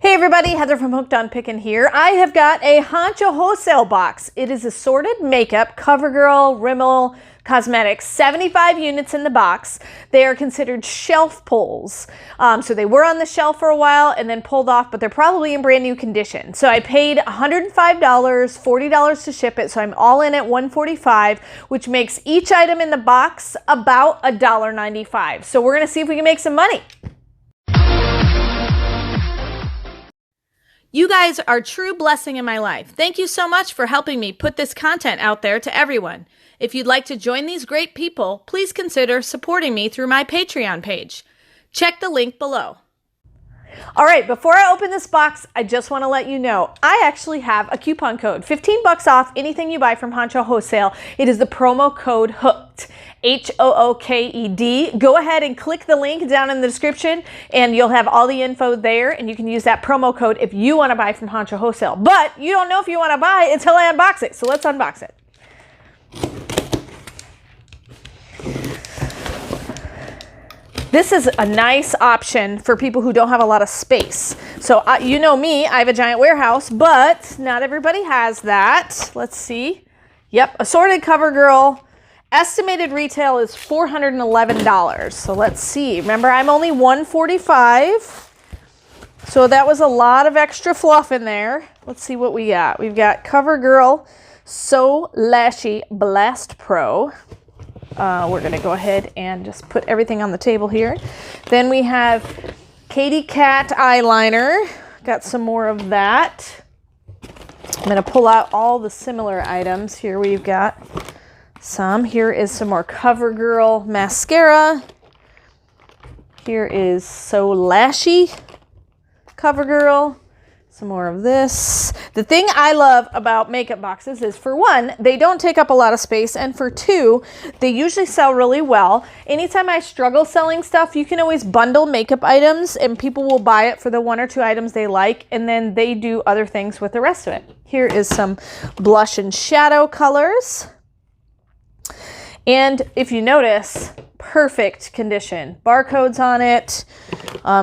Hey everybody, Heather from Hooked on Pickin here. I have got a Honcho Wholesale box. It is assorted makeup, CoverGirl, Rimmel, cosmetics, 75 units in the box. They are considered shelf pulls. So they were on the shelf for a while and then pulled off, but they're probably in brand new condition. So I paid $105, $40 to ship it. So I'm all in at $145, which makes each item in the box about $1.95. So we're gonna see if we can make some money. You guys are a true blessing in my life. Thank you so much for helping me put this content out there to everyone. If you'd like to join these great people, please consider supporting me through my Patreon page. Check the link below. All right, before I open this box, I just want to let you know, I actually have a coupon code, 15 bucks off anything you buy from Honcho Wholesale. It is the promo code HOOKED, H-O-O-K-E-D. Go ahead and click the link down in the description and you'll have all the info there and you can use that promo code if you want to buy from Honcho Wholesale. But you don't know if you want to buy until I unbox it, so let's unbox it. This is a nice option for people who don't have a lot of space. So you know me, I have a giant warehouse, but not everybody has that. Let's see. Yep, assorted CoverGirl. Estimated retail is $411. So let's see. Remember, I'm only $145. So that was a lot of extra fluff in there. Let's see what we got. We've got CoverGirl So Lashy Blast Pro. We're going to go ahead and just put everything on the table here. Then we have Katy Cat eyeliner. Got some more of that. I'm going to pull out all the similar items. Here we've got some. Here is some more CoverGirl mascara. Here is So Lashy CoverGirl. Some more of this. The thing I love about makeup boxes is, for one, they don't take up a lot of space, and for two, they usually sell really well. Anytime I struggle selling stuff, you can always bundle makeup items and people will buy it for the one or two items they like, and then they do other things with the rest of it. Here is some blush and shadow colors. And if you notice, perfect condition. Barcodes on it.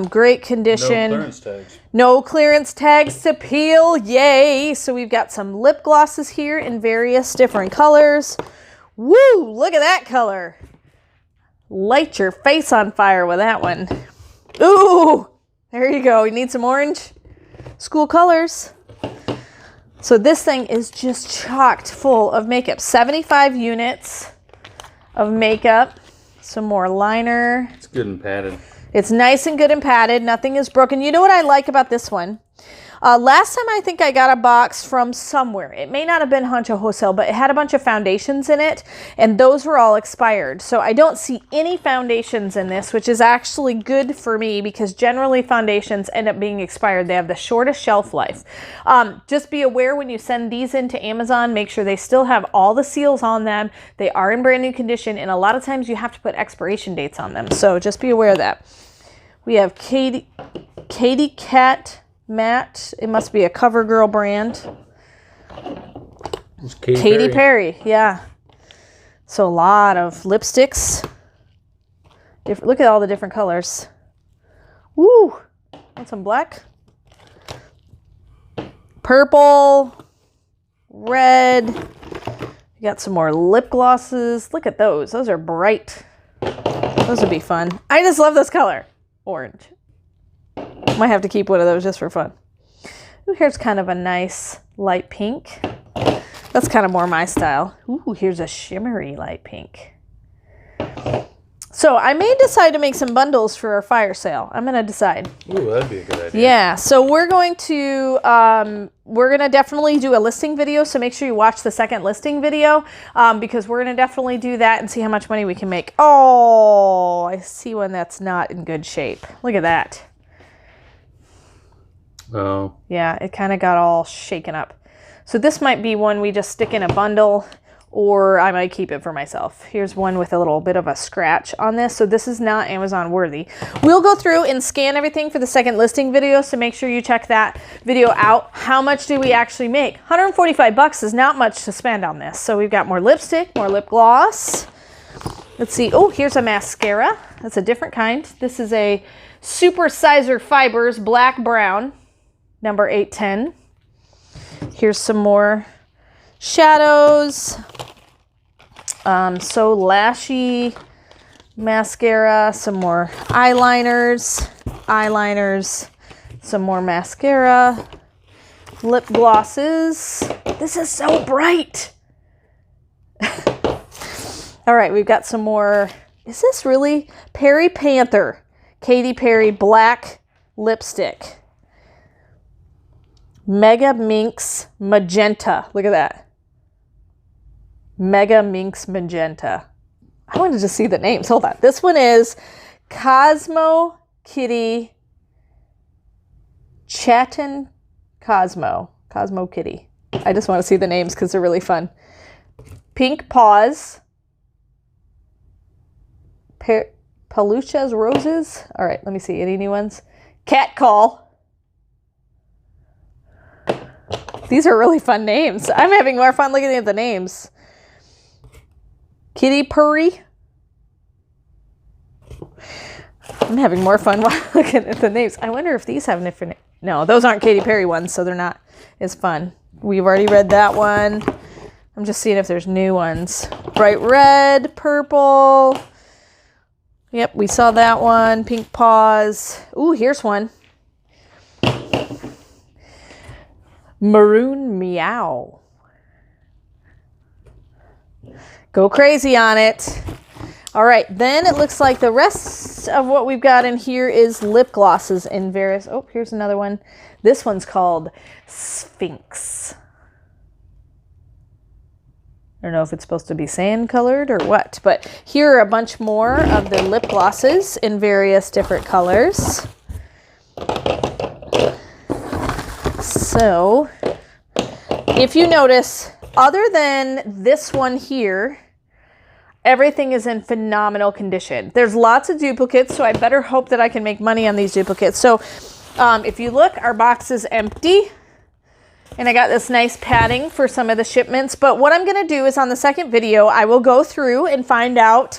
Great condition. No clearance tags. No clearance tags to peel. Yay! So we've got some lip glosses here in various different colors. Woo! Look at that color. Light your face on fire with that one. Ooh! There you go. You need some orange. School colors. So this thing is just chocked full of makeup. 75 units of makeup. Some more liner. It's good and padded. It's nice and good and padded. Nothing is broken. You know what I like about this one? Last time I think I got a box from somewhere. It may not have been Honcho Wholesale, but it had a bunch of foundations in it, and those were all expired. So I don't see any foundations in this, which is actually good for me because generally foundations end up being expired. They have the shortest shelf life. Just be aware when you send these into Amazon, make sure they still have all the seals on them. They are in brand new condition, and a lot of times you have to put expiration dates on them. So just be aware of that. We have Katy Cat Matte. It must be a CoverGirl brand. Katy Perry, yeah. So a lot of lipsticks. Look at all the different colors. Woo! Want some black? Purple. Red. We got some more lip glosses. Look at those. Those are bright. Those would be fun. I just love this color. Orange. Might have to keep one of those just for fun. Ooh, here's kind of a nice light pink. That's kind of more my style. Ooh, here's a shimmery light pink. So I may decide to make some bundles for our fire sale. I'm going to decide. Ooh, that'd be a good idea. Yeah, so we're going to definitely do a listing video. So make sure you watch the second listing video because we're going to definitely do that and see how much money we can make. Oh, I see one that's not in good shape. Look at that. Oh. Yeah, it kind of got all shaken up. So this might be one we just stick in a bundle, or I might keep it for myself. Here's one with a little bit of a scratch on this. So this is not Amazon worthy. We'll go through and scan everything for the second listing video. So make sure you check that video out. How much do we actually make? 145 bucks is not much to spend on this. So we've got more lipstick, more lip gloss. Let's see. Oh, here's a mascara. That's a different kind. This is a Super Sizer Fibers Black Brown. number 810. Here's some more shadows. So Lashy mascara, some more eyeliners, some more mascara, lip glosses. This is so bright. All right, we've got some more. Is this really Perry Panther Katy Perry black lipstick? Mega Minx Magenta. Look at that. Mega Minx Magenta. I wanted to see the names. Hold on. This one is Cosmo Kitty Chatin Cosmo Kitty. I just want to see the names because they're really fun. Pink Paws. Palucha's Roses. All right, let me see. Any new ones? Cat Call. These are really fun names. I'm having more fun looking at the names. Kitty Purry. I'm having more fun while looking at the names. I wonder if these have different. No, those aren't Katy Perry ones, so they're not as fun. We've already read that one. I'm just seeing if there's new ones. Bright red, purple. Yep, we saw that one. Pink Paws. Ooh, here's one. Maroon Meow. Go crazy on it. All right, then it looks like the rest of what we've got in here is lip glosses in various. Oh, here's another one. This one's called Sphinx. I don't know if it's supposed to be sand colored or what, but here are a bunch more of the lip glosses in various different colors. So if you notice, other than this one here, everything is in phenomenal condition. There's lots of duplicates, so I better hope that I can make money on these duplicates. So if you look, our box is empty. And I got this nice padding for some of the shipments. But what I'm going to do is on the second video, I will go through and find out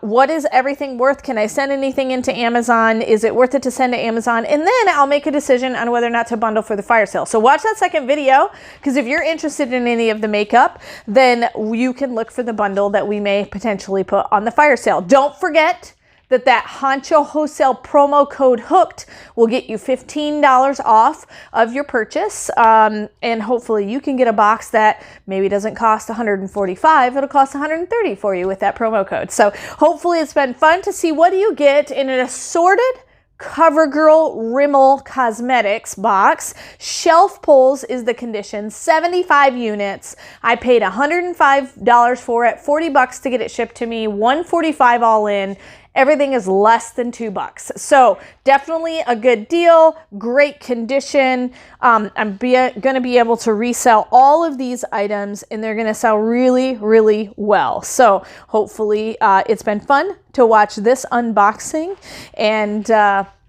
what is everything worth. Can I send anything into Amazon? Is it worth it to send to Amazon? And then I'll make a decision on whether or not to bundle for the fire sale. So watch that second video, because if you're interested in any of the makeup, then you can look for the bundle that we may potentially put on the fire sale. Don't forget that Honcho Wholesale promo code HOOKED will get you $15 off of your purchase. And hopefully you can get a box that maybe doesn't cost $145. It'll cost $130 for you with that promo code. So hopefully it's been fun to see what do you get in an assorted CoverGirl Rimmel Cosmetics box. Shelf pulls is the condition, 75 units. I paid $105 for it, $40 to get it shipped to me, $145 all in. Everything is less than $2. So definitely a good deal, great condition. I'm going to be able to resell all of these items, and they're going to sell really, really well. So hopefully it's been fun to watch this unboxing. And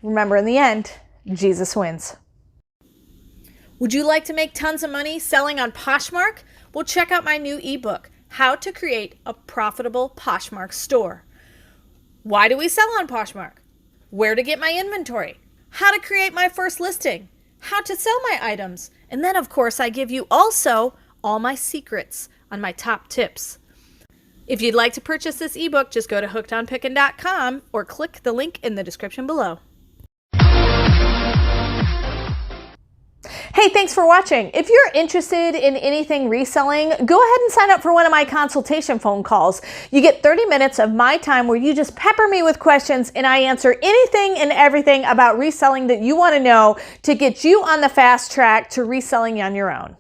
remember, in the end, Jesus wins. Would you like to make tons of money selling on Poshmark? Well, check out my new ebook, How to Create a Profitable Poshmark Store. Why do we sell on Poshmark? Where to get my inventory? How to create my first listing? How to sell my items? And then, of course, I give you also all my secrets on my top tips. If you'd like to purchase this ebook, just go to hookedonpickin.com or click the link in the description below. Hey, thanks for watching. If you're interested in anything reselling, go ahead and sign up for one of my consultation phone calls. You get 30 minutes of my time where you just pepper me with questions and I answer anything and everything about reselling that you want to know to get you on the fast track to reselling on your own.